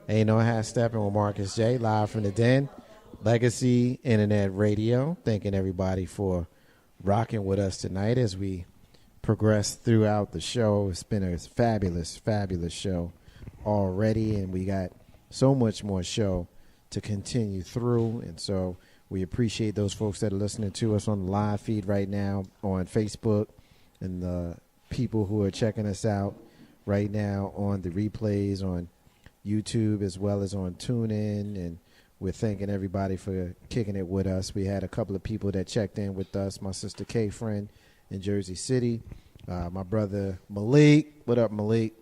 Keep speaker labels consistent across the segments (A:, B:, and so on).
A: Ain't No Hat Steppin with Marcus J. Live from the Den. Legacy Internet Radio. Thanking everybody for rocking with us tonight as we progress throughout the show. It's been a fabulous, fabulous show already, and we got so much more show to continue through. And so we appreciate those folks that are listening to us on the live feed right now on Facebook, and the people who are checking us out right now on the replays on YouTube as well as on TuneIn. And we're thanking everybody for kicking it with us. We had a couple of people that checked in with us. My sister Kay friend in Jersey City. My brother Malik. What up, Malik?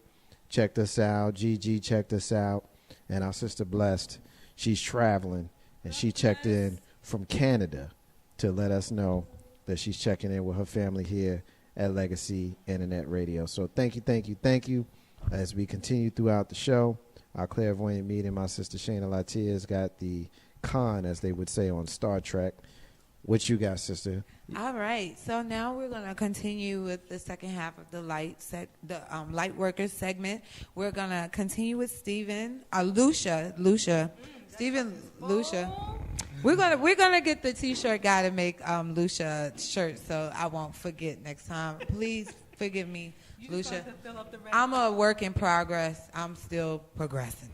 A: Checked us out. Gigi checked us out. And our sister Blessed, she's traveling, and she checked in from Canada to let us know that she's checking in with her family here at Legacy Internet Radio. So thank you, thank you, thank you. As we continue throughout the show, our clairvoyant meeting, my sister Shayna Latia has got the con, as they would say on Star Trek. What you got, sister?
B: All right. So now we're going to continue with the second half of the light workers segment. We're going to continue with Steven, Lucia. Steven, Lucia. We're gonna get the T-shirt guy to make Lucia shirts, so I won't forget next time. Please forgive me, Lucia. I'm a work in progress. I'm still progressing.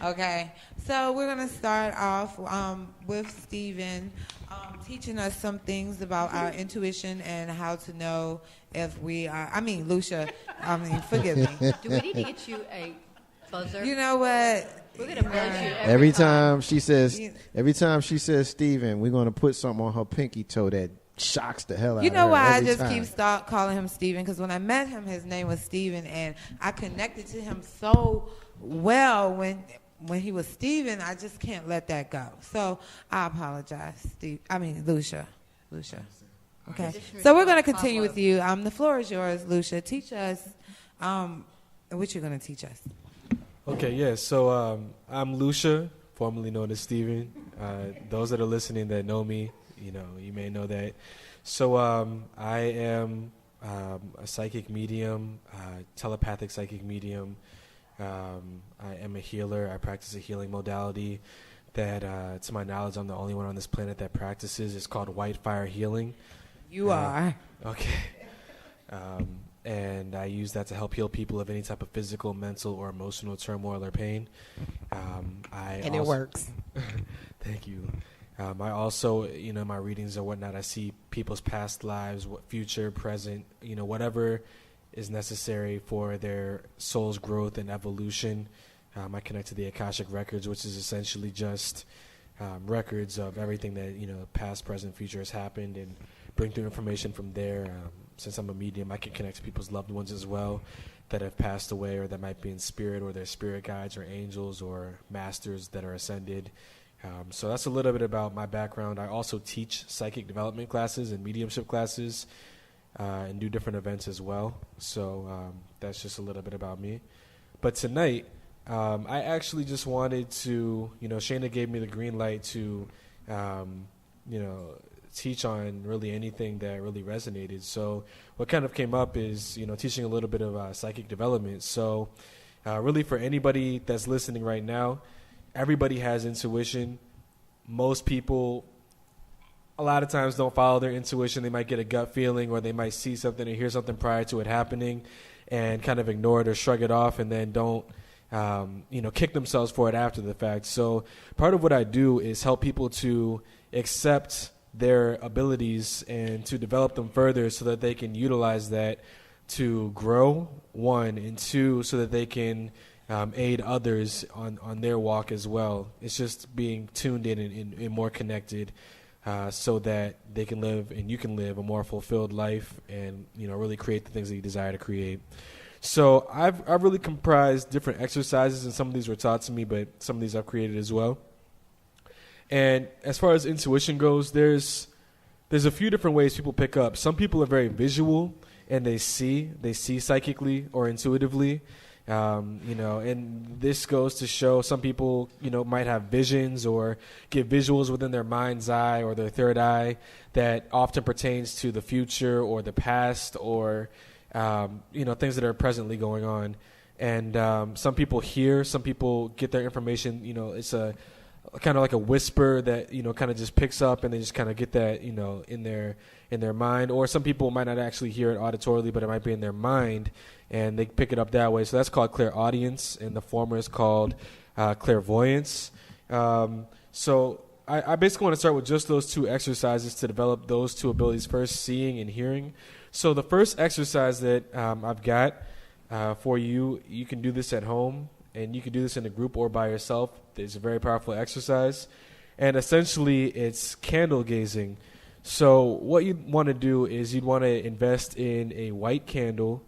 B: Okay, so we're gonna start off with Steven teaching us some things about our intuition and how to know if we are. Lucia. Forgive me.
C: Do we need to get you a buzzer?
B: You know what?
C: We're gonna buzz you
A: every time she says Steven, we're gonna put something on her pinky toe that shocks the hell out of her.
B: You know why I just
A: time.
B: keep calling him Steven? Because when I met him, his name was Steven, and I connected to him so well when he was Steven. I just can't let that go. So I apologize, Lucia. Okay. So we're gonna continue with you. The floor is yours, Lucia. Teach us what you're gonna teach us.
D: Okay, yeah, so I'm Lucia, formerly known as Steven. Those that are listening that know me, you may know that. So I am a psychic medium, telepathic psychic medium. I am a healer. I practice a healing modality that, to my knowledge, I'm the only one on this planet that practices. It's called white fire healing.
B: You are.
D: Okay. And I use that to help heal people of any type of physical, mental, or emotional turmoil or pain.
B: It works.
D: Thank you. I also, my readings or whatnot, I see people's past lives, future, present, whatever is necessary for their soul's growth and evolution. I connect to the Akashic Records, which is essentially just records of everything that, past, present, future has happened, and bring through information from there. Since I'm a medium, I can connect to people's loved ones as well that have passed away or that might be in spirit, or their spirit guides or angels or masters that are ascended. So that's a little bit about my background. I also teach psychic development classes and mediumship classes and do different events as well. So that's just a little bit about me. But tonight, I actually just wanted to, Shayna gave me the green light to, teach on really anything that really resonated. So what kind of came up is, teaching a little bit of psychic development. So really for anybody that's listening right now, everybody has intuition. Most people, a lot of times, don't follow their intuition. They might get a gut feeling, or they might see something or hear something prior to it happening and kind of ignore it or shrug it off, and then don't kick themselves for it after the fact. So part of what I do is help people to accept their abilities and to develop them further so that they can utilize that to grow, one, and two, so that they can aid others on their walk as well. It's just being tuned in and more connected so that they can live and you can live a more fulfilled life and, really create the things that you desire to create. So I've really comprised different exercises, and some of these were taught to me, but some of these I've created as well. And as far as intuition goes, there's a few different ways people pick up. Some people are very visual, and they see psychically or intuitively. And this goes to show some people, might have visions or get visuals within their mind's eye or their third eye that often pertains to the future or the past or, things that are presently going on. And some people hear, some people get their information, it's a kind of like a whisper that, kind of just picks up, and they just kind of get that, in their mind. Or some people might not actually hear it auditorily, but it might be in their mind, and they pick it up that way. So that's called clairaudience, and the former is called clairvoyance. So I basically want to start with just those two exercises to develop those two abilities first, seeing and hearing. So the first exercise that I've got for you, you can do this at home, and you can do this in a group or by yourself. It's a very powerful exercise. And essentially, it's candle gazing. So what you'd want to do is you'd want to invest in a white candle,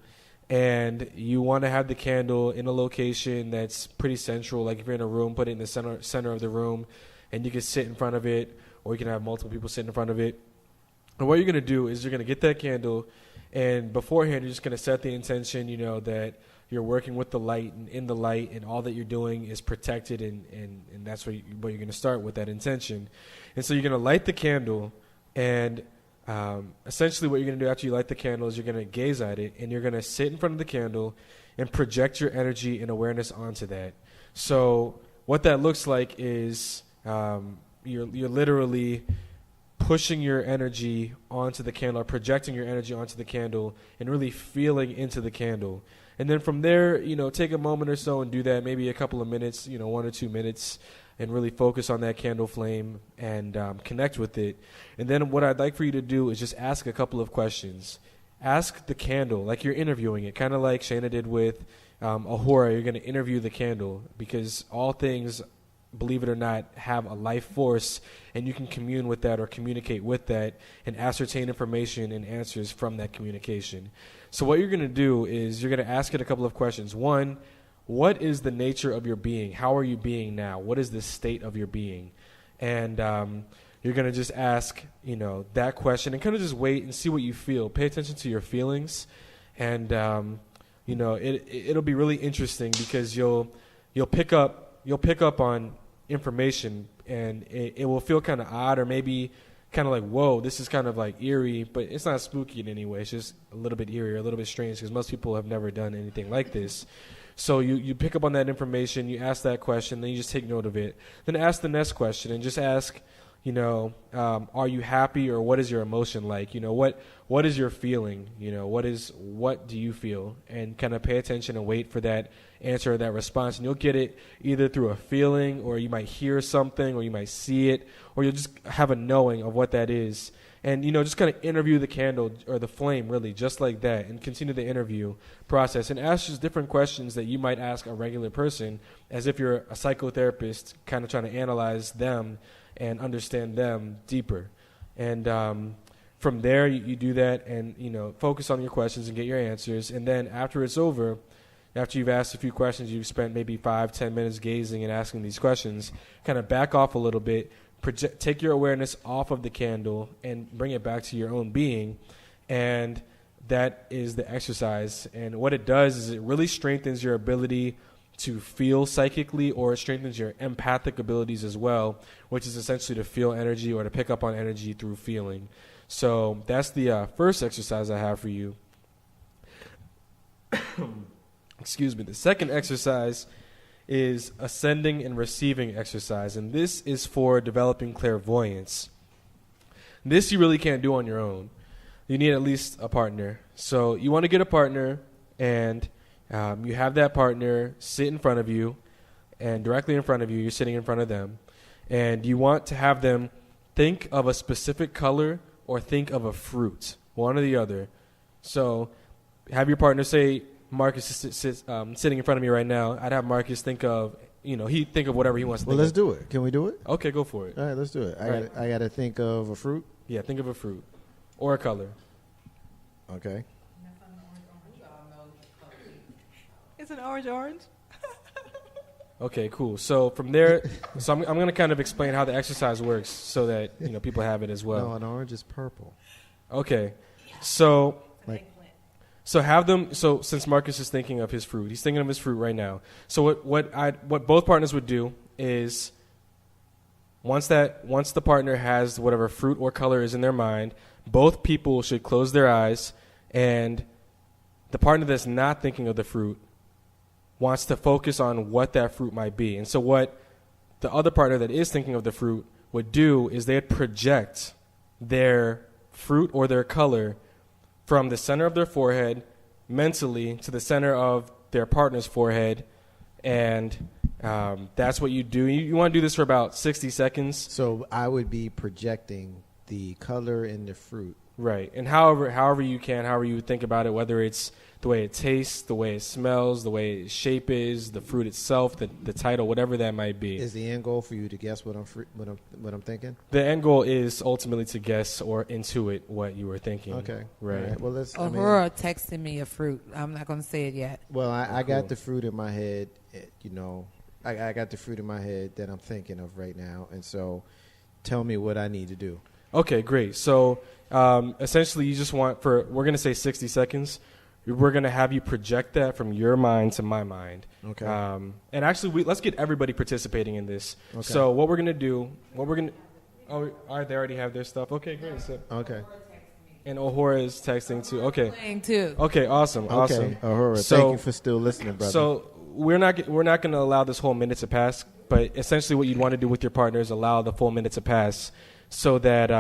D: and you want to have the candle in a location that's pretty central. Like if you're in a room, put it in the center of the room, and you can sit in front of it, or you can have multiple people sit in front of it. And what you're going to do is you're going to get that candle, and beforehand you're just going to set the intention, that you're working with the light and in the light, and all that you're doing is protected, and that's where you're going to start with that intention. And so you're going to light the candle, and essentially what you're going to do after you light the candle is you're going to gaze at it, and you're going to sit in front of the candle and project your energy and awareness onto that. So what that looks like is you're literally pushing your energy onto the candle, or projecting your energy onto the candle, and really feeling into the candle. And then from there, take a moment or so and do that, maybe a couple of minutes, 1 or 2 minutes, and really focus on that candle flame and connect with it. And then what I'd like for you to do is just ask a couple of questions. Ask the candle like you're interviewing it, kind of like Shayna did with Ahura. You're going to interview the candle, because all things, believe it or not, have a life force, and you can commune with that or communicate with that and ascertain information and answers from that communication. So what you're going to do is you're going to ask it a couple of questions. One, what is the nature of your being? How are you being now? What is the state of your being? And you're going to just ask, that question, and kind of just wait and see what you feel. Pay attention to your feelings, and it'll be really interesting, because you'll pick up on information, and it will feel kind of odd, or maybe kind of like, whoa, this is kind of like eerie, but it's not spooky in any way. It's just a little bit eerie, or a little bit strange, because most people have never done anything like this. So you pick up on that information, you ask that question, then you just take note of it. Then ask the next question, and just ask, are you happy, or what is your emotion like? What is your feeling? What do you feel? And kind of pay attention and wait for that answer or that response. And you'll get it either through a feeling, or you might hear something, or you might see it, or you'll just have a knowing of what that is. And, just kind of interview the candle or the flame, really, just like that, and continue the interview process. And ask just different questions that you might ask a regular person, as if you're a psychotherapist, kind of trying to analyze them and understand them deeper. And from there, you do that, and, focus on your questions and get your answers. And then after it's over, after you've asked a few questions, you've spent maybe 5-10 minutes gazing and asking these questions, kind of back off a little bit, take your awareness off of the candle and bring it back to your own being. And that is the exercise. And what it does is it really strengthens your ability to feel psychically, or it strengthens your empathic abilities as well, which is essentially to feel energy or to pick up on energy through feeling. So that's the first exercise I have for you. Excuse me. The second exercise is ascending and receiving exercise, and this is for developing clairvoyance. This you really can't do on your own. You need at least a partner. So you want to get a partner, and you have that partner sit in front of you, and directly in front of you, you're sitting in front of them, and you want to have them think of a specific color or think of a fruit, one or the other. So have your partner say, Marcus is sitting in front of me right now. I'd have Marcus think of, he'd think of whatever he wants to think of.
A: Well, let's do it. Can we do it?
D: Okay, go for it.
A: All right, let's do it. I got to think of a fruit.
D: Yeah, think of a fruit or a color.
A: Okay.
B: It's an orange.
D: Okay, cool. So from there, I'm going to kind of explain how the exercise works so that people have it as well.
A: No, an orange is purple.
D: Okay, so have them. So since Marcus is thinking of his fruit, he's thinking of his fruit right now. So what both partners would do is once the partner has whatever fruit or color is in their mind, both people should close their eyes, and the partner that's not thinking of the fruit wants to focus on what that fruit might be. And so what the other partner that is thinking of the fruit would do is they'd project their fruit or their color from the center of their forehead mentally to the center of their partner's forehead. And that's what you do. You want to do this for about 60 seconds.
A: So I would be projecting the color in the fruit.
D: Right. And however you can, however you think about it, whether it's the way it tastes, the way it smells, the way its shape is, the fruit itself, the title, whatever that might be.
A: Is the end goal for you to guess what I'm thinking?
D: The end goal is ultimately to guess or intuit what you were thinking.
A: Okay.
D: Right.
A: All right. Well,
B: Aurora texted me a fruit. I'm not going to say it yet.
A: Well, I got the fruit in my head. I got the fruit in my head that I'm thinking of right now. And so tell me what I need to do.
D: Okay, great. So essentially you just we're going to say 60 seconds. We're going to have you project that from your mind to my mind.
A: Okay.
D: And actually, let's get everybody participating in this.
A: Okay.
D: So what we're going to do, all right, they already have their stuff. Okay, great. So,
A: Okay.
D: and Ohora is texting too. Okay.
B: Playing too.
D: Okay, awesome.
A: Okay. Ohora,
D: So-
A: thank you for still listening, brother.
D: So we're not going to allow this whole minute to pass, but essentially what you'd want to do with your partner is allow the full minute to pass so that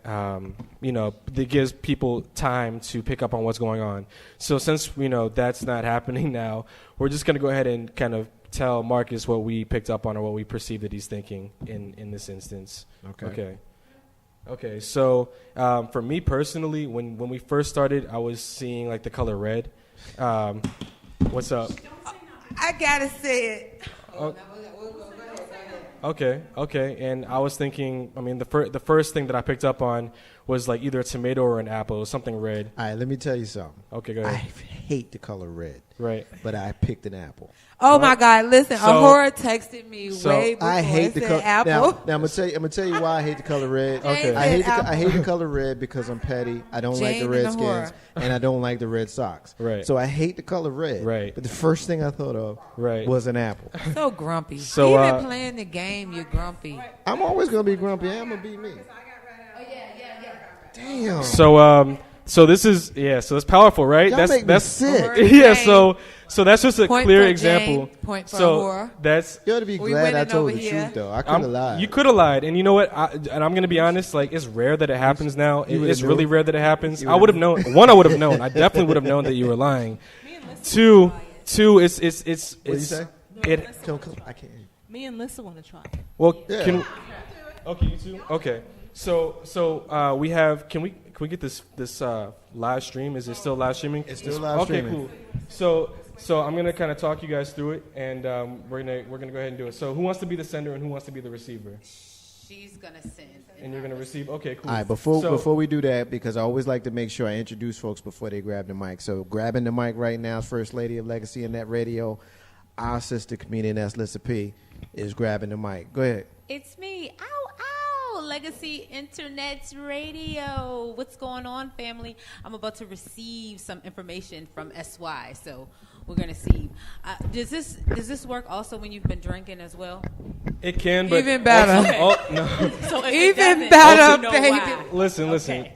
D: that gives people time to pick up on what's going on. So since that's not happening now, we're just going to go ahead and kind of tell Marcus what we picked up on or what we perceive that he's thinking in this instance. Okay. So for me personally, when we first started, I was seeing like the color red. What's up?
B: I got to say it.
D: Okay, and I was thinking, the first thing that I picked up on was like either a tomato or an apple, something red.
A: All right, let me tell you something.
D: Okay, go
A: I
D: ahead.
A: hate the color red.
D: Right.
A: But I picked an apple.
B: Oh my God! Listen,
D: So-
B: Aurora texted me
D: so
B: way before
A: I hate
B: it
A: the
B: said
A: color.
B: apple.
A: Now I'm gonna tell you why I hate the color red.
D: Okay.
A: I hate
B: Apple.
A: I hate the color red because I'm petty. I don't like the
B: Jane
A: red
B: and the horror.
A: skins, and I don't like the red socks.
D: Right.
A: So I hate the color red.
D: Right.
A: But the first thing I thought of
D: Right.
A: was an apple.
B: So grumpy.
D: So,
B: Even playing the game, you're grumpy.
A: I'm always gonna be grumpy. I'm gonna be me. Damn.
D: So this is so it's powerful, right?
A: Y'all make me sick.
B: Aurora
D: Yeah.
B: Jane.
D: So that's just a
B: Point
D: clear
B: for
D: example.
B: Jane, point for
D: so
B: Aurora.
D: that's
A: You ought to be
B: We
A: glad I
B: winning
A: told
B: over
A: the
B: here.
A: truth, though. I could have lied.
D: You could have lied, and you know what? I'm going to be honest. Like, it's rare that it happens now.
A: You would've
D: It's really
A: knew.
D: rare that it happens.
A: You
D: I would have known. One, I would have known. I definitely would have known that you were lying. Two, it's
A: What do you say?
D: it.
A: I can't.
E: Me and Lissa want to try.
D: Well,
A: Yeah.
D: okay, you two. Okay, so we have. Can we get this live stream? Is it still live streaming?
A: It's still live streaming.
D: Okay, cool. So I'm gonna kind of talk you guys through it, and we're gonna go ahead and do it. So who wants to be the sender and who wants to be the receiver?
C: She's gonna send.
D: And you're gonna receive. Okay, cool.
A: All right,
D: So-
A: before we do that, because I always like to make sure I introduce folks before they grab the mic. So grabbing the mic right now, First Lady of Legacy and Net Radio, our sister comedian, that's Lissa P, is grabbing the mic. Go ahead.
C: It's me. Ow, Legacy Internet Radio. What's going on, family? I'm about to receive some information from SY, so we're gonna see. Does this work also when you've been drinking as well?
D: It can, but
B: Even better.
D: no.
C: So if
B: Even
C: it doesn't,
B: better,
C: you know
B: baby.
C: why.
D: Listen.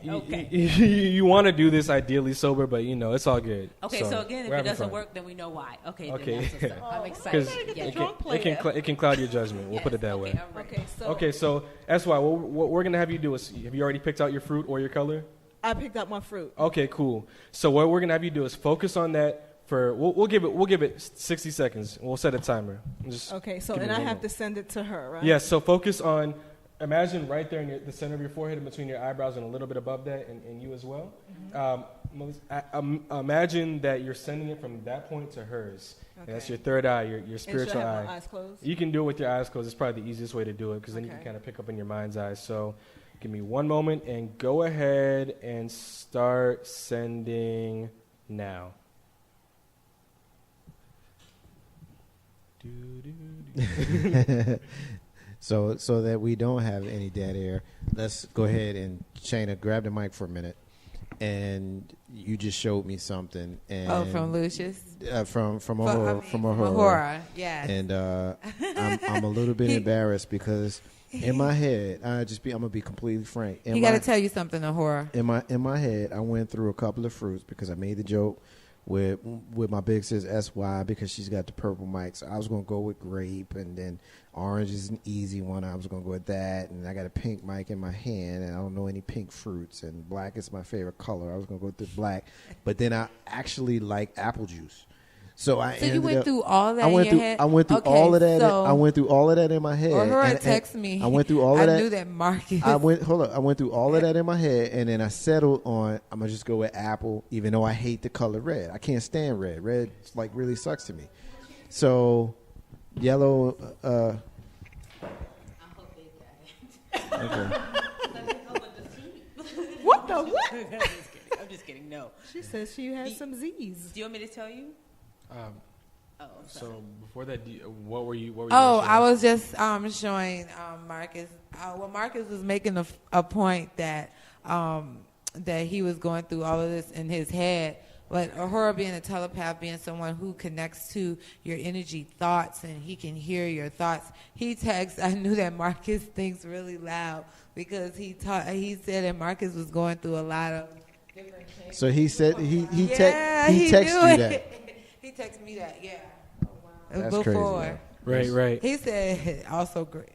C: Okay.
D: You want to do this ideally sober, but it's all good.
C: Okay, so again, if
D: we're
C: it
D: having
C: doesn't
D: fun.
C: work, then we know why. Okay,
D: Okay.
C: then that's what's up. I'm
D: Because
C: excited. Yes.
D: it can cloud your judgment. We'll put it that way.
C: Okay, I'm ready.
E: Okay,
D: So that's why what we're gonna have you do is, have you already picked out your fruit or your color?
E: I picked up my fruit.
D: Okay, cool. So what we're gonna have you do is focus on that for we'll give it 60 seconds. We'll set a timer. Just
E: Okay, so
D: give me
E: and I
D: one
E: have
D: moment.
E: to send it to her, right?
D: Yeah. So focus on. Imagine right there in the center of your forehead, in between your eyebrows, and a little bit above that, and you as well. Imagine that you're sending it from that point to hers.
E: Okay.
D: And that's your third eye, your
E: And should
D: spiritual
E: I have
D: eye.
E: my eyes closed?
D: You can do it with your eyes closed. It's probably the easiest way to do it, because then you can
E: Okay.
D: kind of pick up in your mind's eye. So give me one moment and go ahead and start sending now.
A: So that we don't have any dead air, let's go ahead and Shayna, grab the mic for a minute. And you just showed me something. And
B: From Lucius.
A: From a horror.
B: Horror, yes.
A: And I'm a little bit embarrassed because in my head, I'm gonna be completely frank.
B: He got to tell you something, Horror.
A: In my head, I went through a couple of fruits because I made the joke with my big sis SY because she's got the purple mic. So I was gonna go with grape, and then orange is an easy one. I was gonna go with that, and I got a pink mic in my hand, and I don't know any pink fruits. And black is my favorite color. I was gonna go with the black, but then I actually like apple juice. So
B: you went through all that
A: I went
B: in your
A: through,
B: head?
A: I went through
B: Okay,
A: all of that.
B: so-
A: I went through all of that in my head.
B: Or her
A: and
B: text me.
A: I went through all of that.
B: I knew that Marcus.
A: I went through all of that in my head, and then I settled on I'm gonna just go with apple, even though I hate the color red. I can't stand red. Red like really sucks to me. So yellow. Okay.
E: What the what?
C: I'm just kidding. No.
E: She says she has some Z's.
C: Do you want me to tell you? Oh, I'm sorry.
D: So before that, what were you?
B: Oh, I was just showing Marcus. Well, Marcus was making a point that that he was going through all of this in his head. But Ahura being a telepath, being someone who connects to your energy thoughts, and he can hear your thoughts. He texts. I knew that Marcus thinks really loud because he said that Marcus was going through a lot of different things.
A: So he said he
B: he
A: texted you that.
B: He texted me that. Yeah.
A: That's
B: Before.
A: crazy.
D: right.
B: He said also great.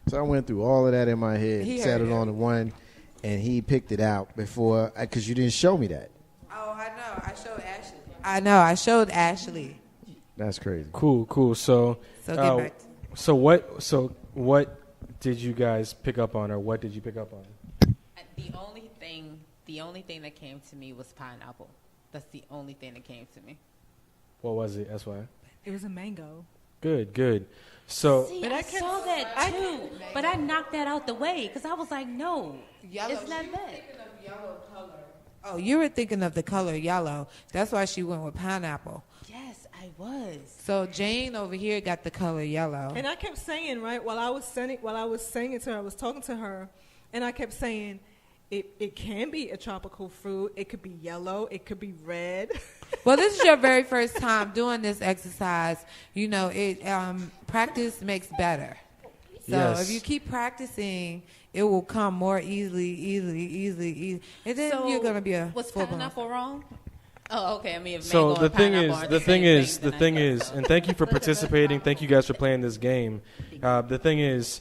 A: So I went through all of that in my head,
B: He
A: settled
B: heard
A: on the one, and he picked it out before because you didn't show me that.
B: Oh, I know. I showed Ashley.
A: That's crazy.
D: Cool. So
B: So get back.
D: what did you guys pick up on, or what did you pick up on?
C: The only thing that came to me was pineapple. That's the only thing that came to me.
D: What was it? That's why.
E: It was a mango.
D: Good. So
C: See,
E: But
C: I
E: I kept-
C: saw that too, but I knocked that out the way because I was like, no,
B: Yellow.
C: it's not that.
B: Oh, you were thinking of the color yellow. That's why she went with pineapple.
C: Yes, I was.
B: So Jane over here got the color yellow.
E: And I kept saying, right, while I was saying it to her, I was talking to her, and I kept saying, it can be a tropical fruit. It could be yellow. It could be red.
B: Well, this is your very first time doing this exercise. You know, practice makes better. So
D: Yes.
B: if you keep practicing, it will come more easily. And then
C: So
B: you're going to be a
C: was
B: full-blown.
C: pineapple wrong? Oh, okay. I mean, if
D: So
C: mango
D: the
C: and
D: thing
C: pineapple
D: is,
C: aren't
D: the
C: same
D: thing is,
C: then
D: the
C: I
D: thing
C: guess.
D: is, and thank you for participating. Thank you guys for playing this game. The thing is,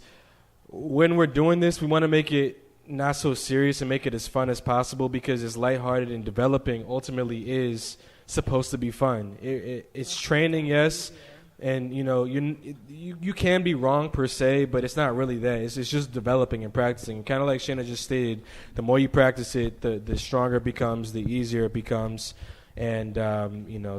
D: when we're doing this, we want to make it not so serious and make it as fun as possible because it's lighthearted and developing ultimately is supposed to be fun. It's training, yes, and you know you can be wrong per se, but it's not really that. It's just developing and practicing. Kind of like Shayna just stated, the more you practice it, the stronger it becomes, the easier it becomes. And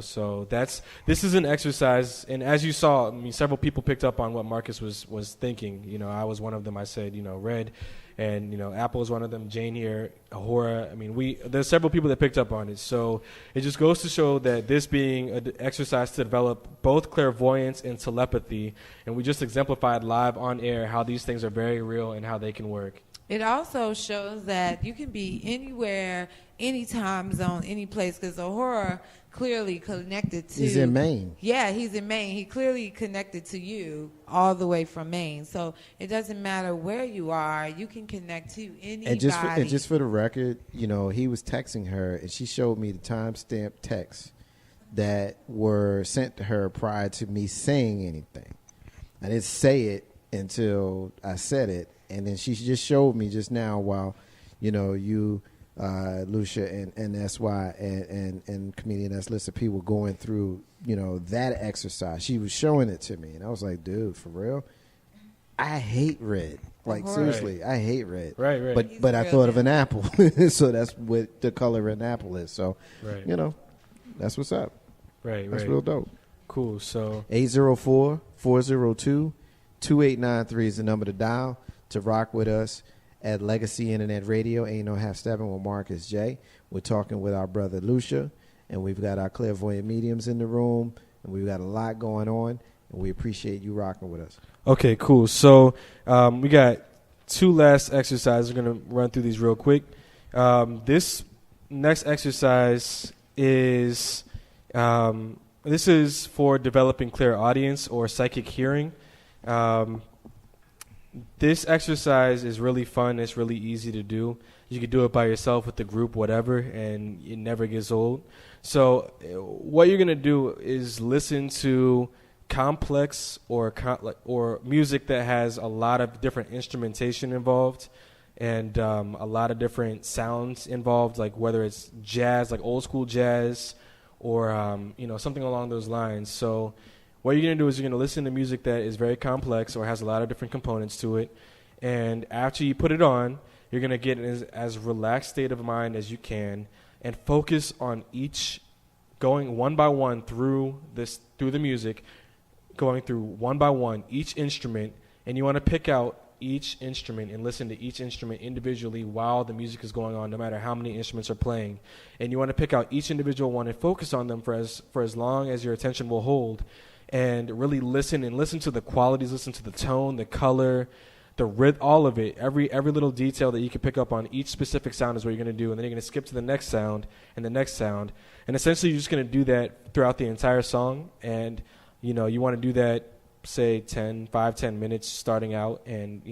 D: so this is an exercise, and as you saw, I mean, several people picked up on what Marcus was thinking. You know, I was one of them. I said, red, and Apple is one of them. Jane here, Ahura. I mean, there's several people that picked up on it. So it just goes to show that this being an exercise to develop both clairvoyance and telepathy, and we just exemplified live on air how these things are very real and how they can work.
B: It also shows that you can be anywhere, any time zone, any place, because Ahura clearly connected to...
A: He's in Maine.
B: Yeah, he's in Maine. He clearly connected to you all the way from Maine. So it doesn't matter where you are. You can connect to anybody.
A: And just for the record, he was texting her, and she showed me the timestamp texts that were sent to her prior to me saying anything. I didn't say it until I said it. And then she just showed me just now while, you, Lucia, and SY, and comedian S. Lissa P. were going through, that exercise. She was showing it to me. And I was like, dude, for real? I hate red. Like, seriously, I hate red.
D: Right.
A: But I thought of an apple. So that's what the color of an apple is. So, that's what's up.
D: Right.
A: That's real dope.
D: Cool. So
A: 804-402-2893 is the number to dial to rock with us at Legacy Internet Radio. Ain't No Half Steppin' with Marcus J. We're talking with our brother Lucia, and we've got our clairvoyant mediums in the room, and we've got a lot going on, and we appreciate you rocking with us.
D: Okay, cool. So we got two last exercises. We're going to run through these real quick. This next exercise is this is for developing clairaudience or psychic hearing. This exercise is really fun. It's really easy to do. You can do it by yourself, with the group, whatever, and it never gets old. So what you're going to do is listen to complex or music that has a lot of different instrumentation involved and a lot of different sounds involved, like whether it's jazz, like old school jazz, or something along those lines. So what you're going to do is you're going to listen to music that is very complex or has a lot of different components to it. And after you put it on, you're going to get in as relaxed state of mind as you can and focus on each, going one by one through the music, going through one by one each instrument. And you want to pick out each instrument and listen to each instrument individually while the music is going on, no matter how many instruments are playing. And you want to pick out each individual one and focus on them for as long as your attention will hold. And really listen to the qualities, listen to the tone, the color, the rhythm, all of it. Every little detail that you can pick up on each specific sound is what you're going to do. And then you're going to skip to the next sound and the next sound. And essentially you're just going to do that throughout the entire song. And, you want to do that, say 5-10 minutes starting out. And,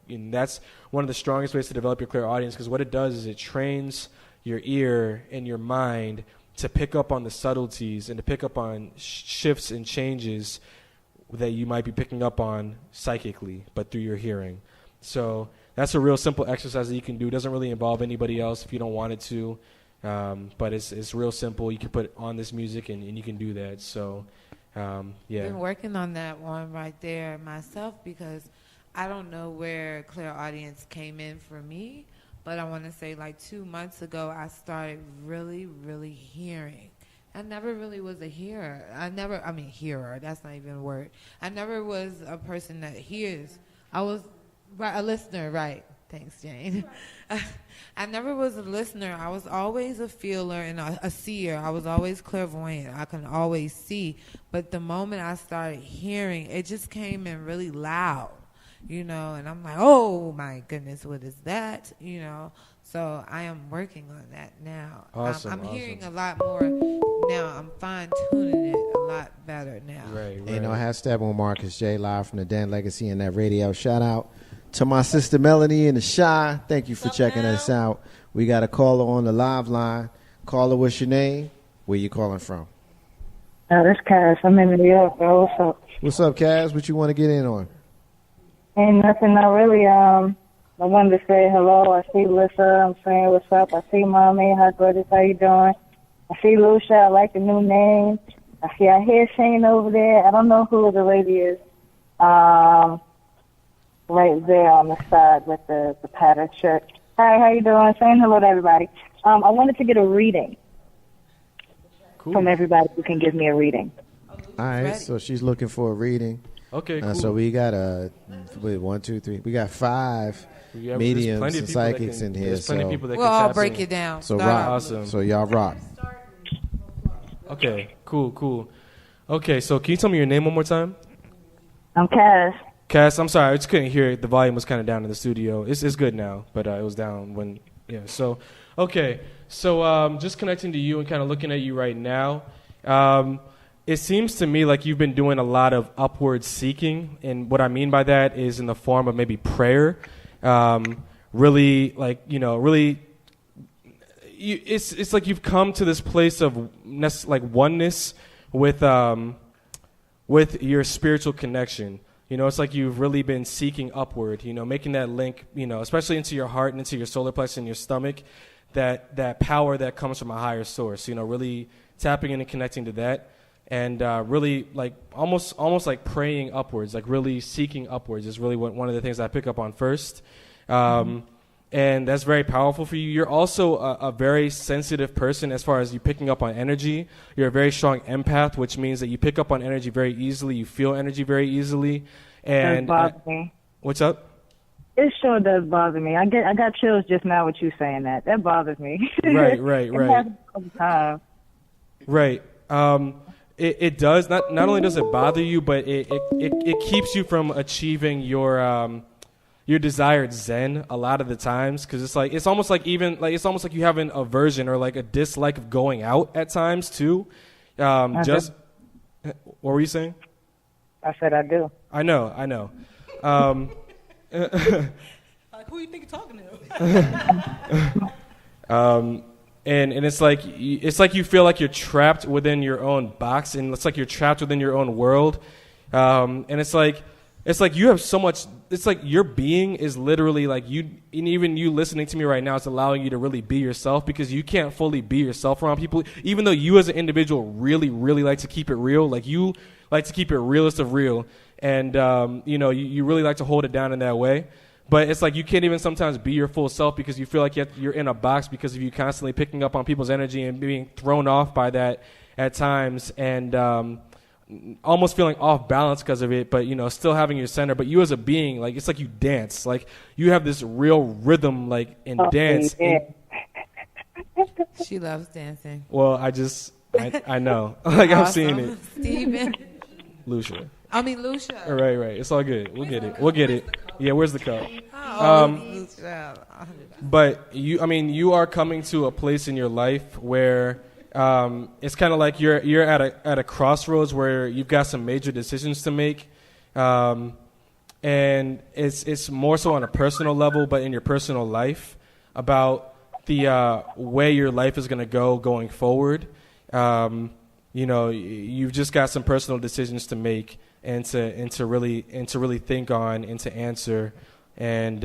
D: and that's one of the strongest ways to develop your clairaudience, because what it does is it trains your ear and your mind to pick up on the subtleties and to pick up on shifts and changes that you might be picking up on psychically, but through your hearing. So that's a real simple exercise that you can do. It doesn't really involve anybody else if you don't want it to, but it's real simple. You can put on this music and you can do that. So, yeah.
B: Been working on that one right there myself, because I don't know where clairaudience came in for me. But I want to say like 2 months ago, I started really, really hearing. I never really was a hearer. Hearer, that's not even a word. I never was a person that hears. I was a listener, right. Thanks, Jane. I never was a listener. I was always a feeler and a seer. I was always clairvoyant. I can always see. But the moment I started hearing, it just came in really loud. And I'm like, oh my goodness, what is that? So I am working on that now.
D: Awesome.
B: I'm hearing a lot more now. I'm fine tuning it a lot better now.
D: Right.
A: I have Steppin with Marcus J live from the Den Legacy and that radio. Shout out to my sister Melanie in the Shy. Thank you for checking us out. We got a caller on the live line. Caller, what's your name? Where you calling from?
F: This Cass. I'm in New York, bro. What's up?
A: What's up, Kaz? What you want to get in on?
F: Ain't nothing. Not really. I wanted to say hello. I see Lissa. I'm saying what's up. I see Mommy. Hi, brothers. How you doing? I see Lucia. I like the new name. I hear Shane over there. I don't know who the lady is. Right there on the side with the patterned shirt. Hi, how you doing? Saying hello to everybody. I wanted to get a reading from everybody who can give me a reading.
A: All right, so she's looking for a reading.
D: Okay, cool.
A: So we got 1, 2, 3. We got 5 mediums and psychics in here.
D: There's plenty of people that
B: We'll
D: can
B: all
D: tap
B: break
D: in.
B: it down.
A: So
B: Start.
A: rock.
D: Awesome.
A: So y'all rock.
D: Okay, cool. Okay, so can you tell me your name one more time?
F: I'm Cass.
D: Cass, I'm sorry, I just couldn't hear it. The volume was kind of down in the studio. It's good now, but it was down when, yeah. So, okay. So just connecting to you and kind of looking at you right now, it seems to me like you've been doing a lot of upward seeking, and what I mean by that is in the form of maybe prayer. Really, it's like you've come to this place of oneness with your spiritual connection. It's like you've really been seeking upward, making that link, especially into your heart and into your solar plexus and your stomach, that power that comes from a higher source, really tapping in and connecting to that. And really, like almost like praying upwards, like really seeking upwards is really one of the things I pick up on first. And that's very powerful for you. You're also a very sensitive person as far as you picking up on energy. You're a very strong empath, which means that you pick up on energy very easily. You feel energy very easily. And
F: that bothers me.
D: What's up?
F: It sure does bother me. I got chills just now with you saying that. That bothers me.
D: Right.
F: It happens all the time.
D: Right. It does. Not only does it bother you, but it keeps you from achieving your desired zen a lot of the times, because it's almost like you have an aversion or like a dislike of going out at times too. What were you saying?
F: I said I do.
D: I know.
E: Like, who you think you're talking to?
D: And it's like you feel like you're trapped within your own box, and it's like you're trapped within your own world. And it's like you have so much. It's like your being is literally like you, and even you listening to me right now, it's allowing you to really be yourself, because you can't fully be yourself around people. Even though you as an individual really, really like to keep it real, like you like to keep it realest of real, and you really like to hold it down in that way. But it's like you can't even sometimes be your full self, because you feel like you're in a box because of you constantly picking up on people's energy and being thrown off by that at times, and almost feeling off balance because of it, but still having your center. But you as a being, like, it's like you dance, like you have this real rhythm, like in dance.
F: Yeah.
B: She loves dancing.
D: Well, I know, like I'm
B: Awesome.
D: seeing it.
B: Steven.
D: Lucia.
B: Lucia.
D: Right. It's all good. We'll get it. Yeah, where's the cup?
B: Lucia.
D: But you are coming to a place in your life where it's kind of like you're at a crossroads where you've got some major decisions to make, and it's more so on a personal level, but in your personal life, about the way your life is going to go going forward. You've just got some personal decisions to make, and to really think on, and to answer, and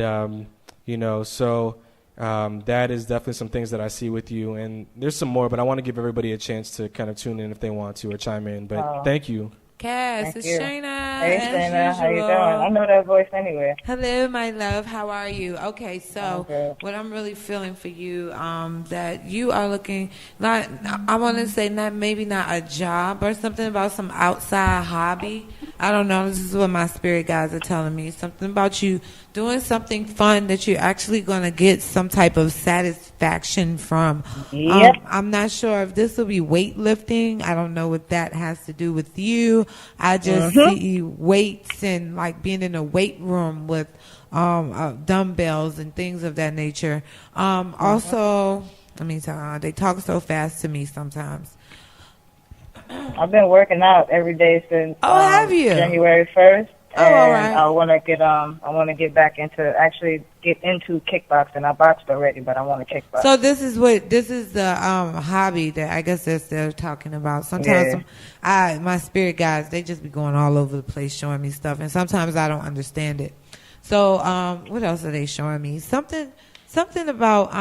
D: that is definitely some things that I see with you, and there's some more, but I want to give everybody a chance to kind of tune in if they want to, or chime in. But thank you.
B: Cass,
F: Thank
B: it's
F: you.
B: Shayna.
F: Hey,
B: as
F: Shayna, how you
B: usual.
F: doing? I know that voice anyway.
B: Hello, my love. How are you? Okay, so
F: Okay.
B: what I'm really feeling for you, that you are looking, not, I want to say maybe not a job or something, about some outside hobby. I don't know. This is what my spirit guides are telling me. Something about you doing something fun that you're actually going to get some type of satisfaction from.
F: Yep.
B: I'm not sure if this will be weightlifting. I don't know what that has to do with you. I just see weights and like being in a weight room with dumbbells and things of that nature. Also, let me tell you, they talk so fast to me sometimes.
F: I've been working out every day since
B: have you?
F: January 1st.
B: Oh, all right.
F: I want to get back into kickboxing. I boxed already, but I want to kickbox.
B: So this is the hobby that I guess they're talking about. Sometimes my spirit guides, they just be going all over the place showing me stuff, and sometimes I don't understand it. So what else are they showing me? Something about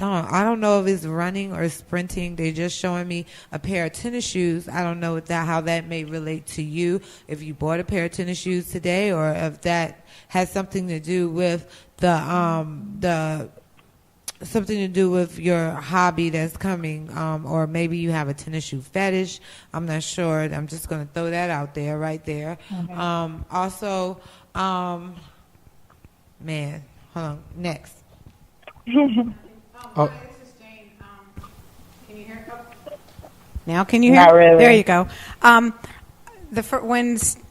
B: I don't know if it's running or sprinting. They're just showing me a pair of tennis shoes. I don't know how that may relate to you, if you bought a pair of tennis shoes today, or if that has something to do with something to do with your hobby that's coming, or maybe you have a tennis shoe fetish. I'm not sure. I'm just going to throw that out there, right there. Also, man, hold on. Next.
C: Oh. This is Jane. Can you hear? Now can you hear?
F: Not really.
C: There you go.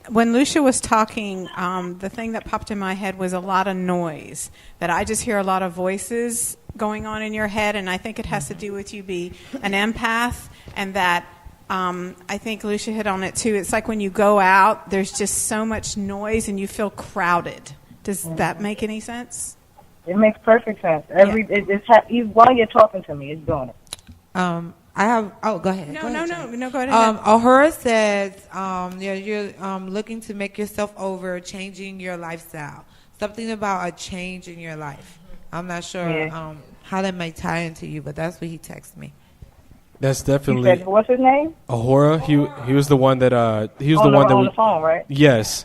C: When Lucia was talking, the thing that popped in my head was a lot of noise. That I just hear a lot of voices going on in your head, and I think it has to do with you being an empath, and that I think Lucia hit on it too. It's like when you go out, there's just so much noise, and you feel crowded. Does that make any sense?
F: It makes perfect sense. While you're talking to me, it's doing it.
B: I have. Oh, go ahead.
C: No,
B: Go ahead,
C: go
B: Jane.
C: ahead.
B: Ahura says, you're looking to make yourself over, changing your lifestyle. Something about a change in your life. I'm not sure how that might tie into you, but that's what he texted me.
D: That's
F: He
D: definitely
F: said, what's his name?
D: Ahura. He was the one that
F: on the phone, right?
D: Yes.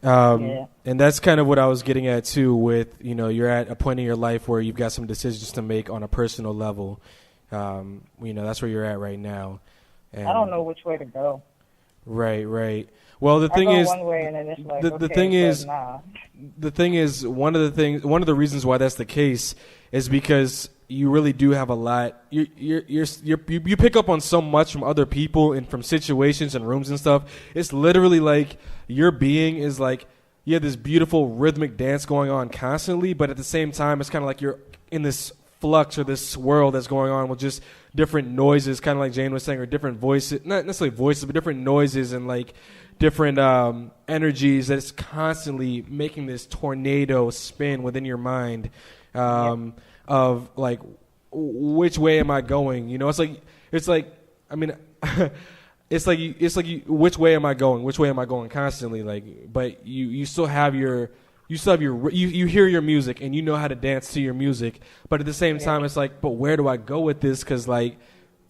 F: Yeah.
D: And that's kind of what I was getting at too, with, you're at a point in your life where you've got some decisions to make on a personal level. That's where you're at right now. And
F: I don't know which way to go.
D: Right. Well, the
F: I
D: thing
F: go
D: is,
F: one way and then it's like,
D: the thing is,
F: nah.
D: one of the reasons why that's the case is because you really do have a lot. You pick up on so much from other people and from situations and rooms and stuff. It's literally like your being is like, you have this beautiful rhythmic dance going on constantly, but at the same time, it's kind of like you're in this flux or this swirl that's going on with just different noises, kind of like Jane was saying, or different voices, not necessarily voices, but different noises and like different energies that is constantly making this tornado spin within your mind of like, which way am I going? You know, it's like I mean, it's like which way am I going? Which way am I going? Constantly, like, but you still have your. You hear your music and you know how to dance to your music, but at the same time it's like, but where do I go with this? Because like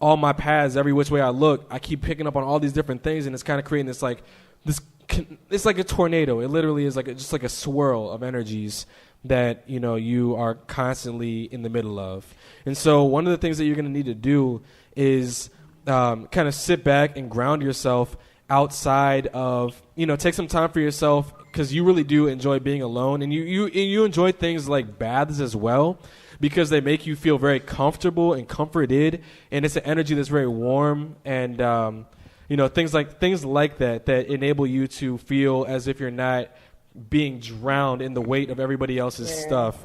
D: all my paths, every which way I look, I keep picking up on all these different things, and it's kind of creating this it's like a tornado. It literally is just like a swirl of energies that you are constantly in the middle of. And so one of the things that you're going to need to do is kind of sit back and ground yourself outside of, take some time for yourself, because you really do enjoy being alone, and you enjoy things like baths as well, because they make you feel very comfortable and comforted, and it's an energy that's very warm, and things like that enable you to feel as if you're not being drowned in the weight of everybody else's stuff.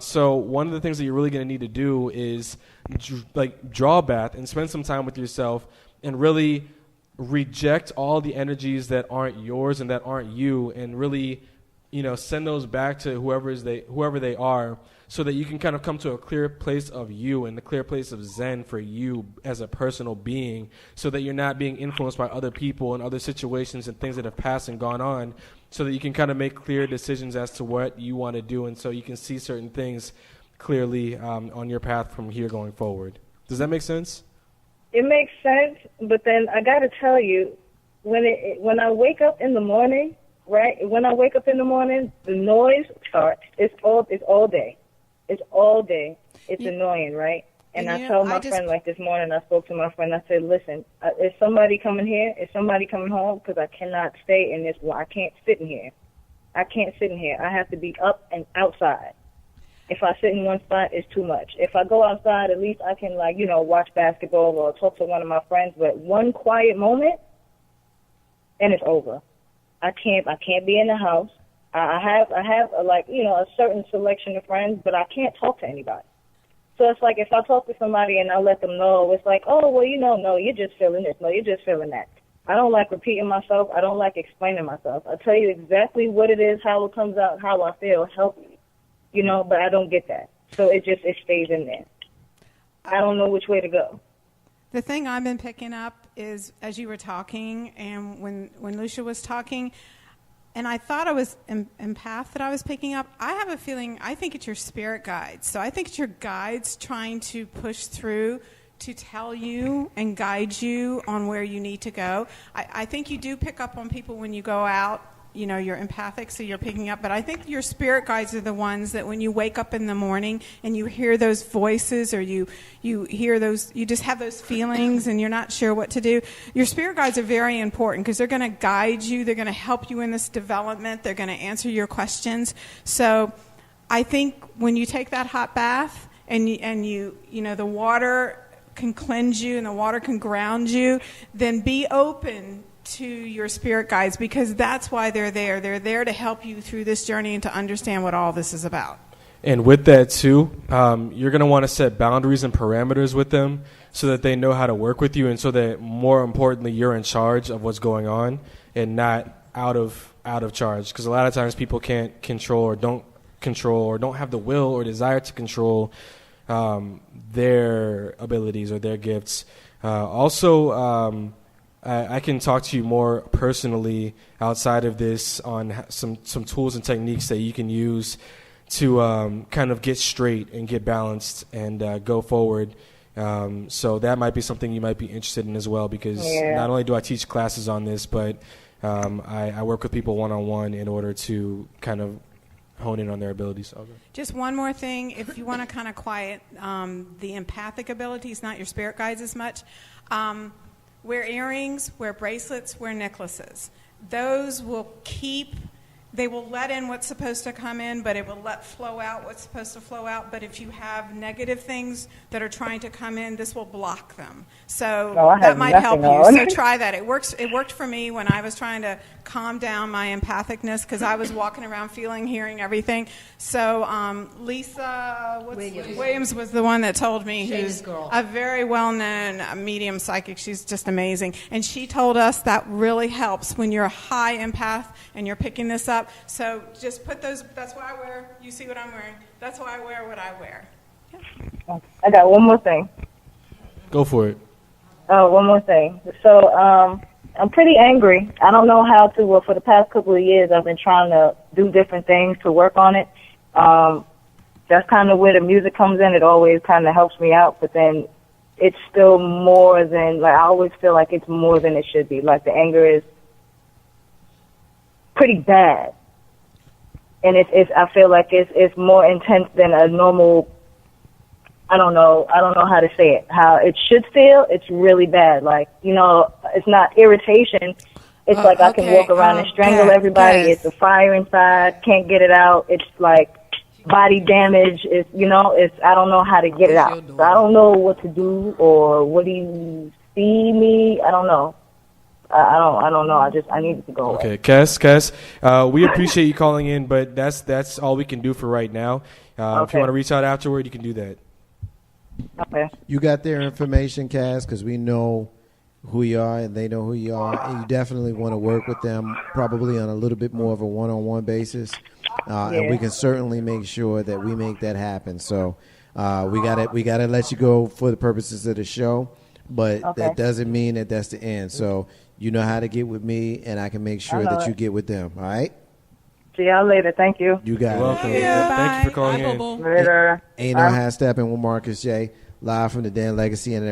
D: So one of the things that you're really going to need to do is draw a bath and spend some time with yourself and really reject all the energies that aren't yours and that aren't you, and really, send those back to whoever they are, so that you can kind of come to a clear place of you and a clear place of Zen for you as a personal being, so that you're not being influenced by other people and other situations and things that have passed and gone on, so that you can kind of make clear decisions as to what you want to do, and so you can see certain things clearly on your path from here going forward. Does that make sense?
F: It makes sense, but then I got to tell you, when I wake up in the morning, right? When I wake up in the morning, the noise starts. It's all day. It's all day. It's annoying, right? And I tell my friend, like this morning, I spoke to my friend. I said, listen, is somebody coming here? Is somebody coming home? Because I cannot stay in this. I can't sit in here. I can't sit in here. I have to be up and outside. If I sit in one spot, it's too much. If I go outside, at least I can, watch basketball or talk to one of my friends. But one quiet moment, and it's over. I can't be in the house. I have a certain selection of friends, but I can't talk to anybody. So it's like if I talk to somebody and I let them know, it's like, oh, well, no, you're just feeling this. No, you're just feeling that. I don't like repeating myself. I don't like explaining myself. I tell you exactly what it is, how it comes out, how I feel, help you. But I don't get that. So it stays in there. I don't know which way to go.
G: The thing I've been picking up is, as you were talking and when Lucia was talking, and I thought I was empath that I was picking up, I have a feeling, I think it's your spirit guides. So I think it's your guides trying to push through to tell you and guide you on where you need to go. I think you do pick up on people when you go out. You're empathic, so you're picking up. But I think your spirit guides are the ones that when you wake up in the morning and you hear those voices, or you hear those, you just have those feelings and you're not sure what to do. Your spirit guides are very important because they're going to guide you. They're going to help you in this development. They're going to answer your questions. So I think when you take that hot bath and the water can cleanse you and the water can ground you, then be open to your spirit guides, because that's why they're there. They're there to help you through this journey and to understand what all this is about.
D: And with that too, you're going to want to set boundaries and parameters with them so that they know how to work with you, and so that, more importantly, you're in charge of what's going on and not out of charge. Because a lot of times people can't control or don't have the will or desire to control their abilities or their gifts. I can talk to you more personally outside of this on some tools and techniques that you can use to kind of get straight and get balanced and go forward. So that might be something you might be interested in as well, because not only do I teach classes on this, but I work with people one-on-one in order to kind of hone in on their abilities. Okay.
G: Just one more thing. If you want to kind of quiet the empathic abilities, not your spirit guides as much, wear earrings, wear bracelets, wear necklaces. Those will keep they will let in what's supposed to come in, but it will let flow out what's supposed to flow out. But if you have negative things that are trying to come in, this will block them. So that might help you. So try that. It works. It worked for me when I was trying to calm down my empathicness because I was walking around feeling, hearing everything. So Lisa Williams was the one that told me, who's a very well-known medium psychic. She's just amazing. And she told us that really helps when you're a high empath and you're picking this up. So just put those, that's why I wear, you see what I'm wearing, that's why I wear what I wear. Yeah.
F: I got one more thing.
D: Go for it.
F: Oh, one more thing. So I'm pretty angry. I don't know how to, well, for the past couple of years, I've been trying to do different things to work on it. That's kind of where the music comes in. It always kind of helps me out, but then it's still more than, like, I always feel like it's more than it should be. Like, the anger is pretty bad. And I feel like it's more intense than a normal, I don't know how to say it. How it should feel, it's really bad. Like, you know, it's not irritation. It's like I can walk around and strangle everybody. It's a fire inside, can't get it out. It's like body damage. It's, you know, I don't know how to get it out. So I don't know what to do, or what do you see me? I don't know. I don't know. I need to go away.
D: Okay, Cass, we appreciate you calling in, but that's all we can do for right now. If you want to reach out afterward, you can do that.
F: Okay.
A: You got their information, Cass, because we know who you are and they know who you are, and you definitely want to work with them, probably on a little bit more of a one-on-one basis, and we can certainly make sure that we make that happen. So we gotta let you go for the purposes of the show, but that doesn't mean that that's the end. So you know how to get with me, and I can make sure that you get with them. All right.
F: See y'all later. Thank you.
A: You got
D: it. Welcome. Thank you for calling in.
F: Later.
A: Ain't no half stepping with Marcus J. Live from the Dan Legacy and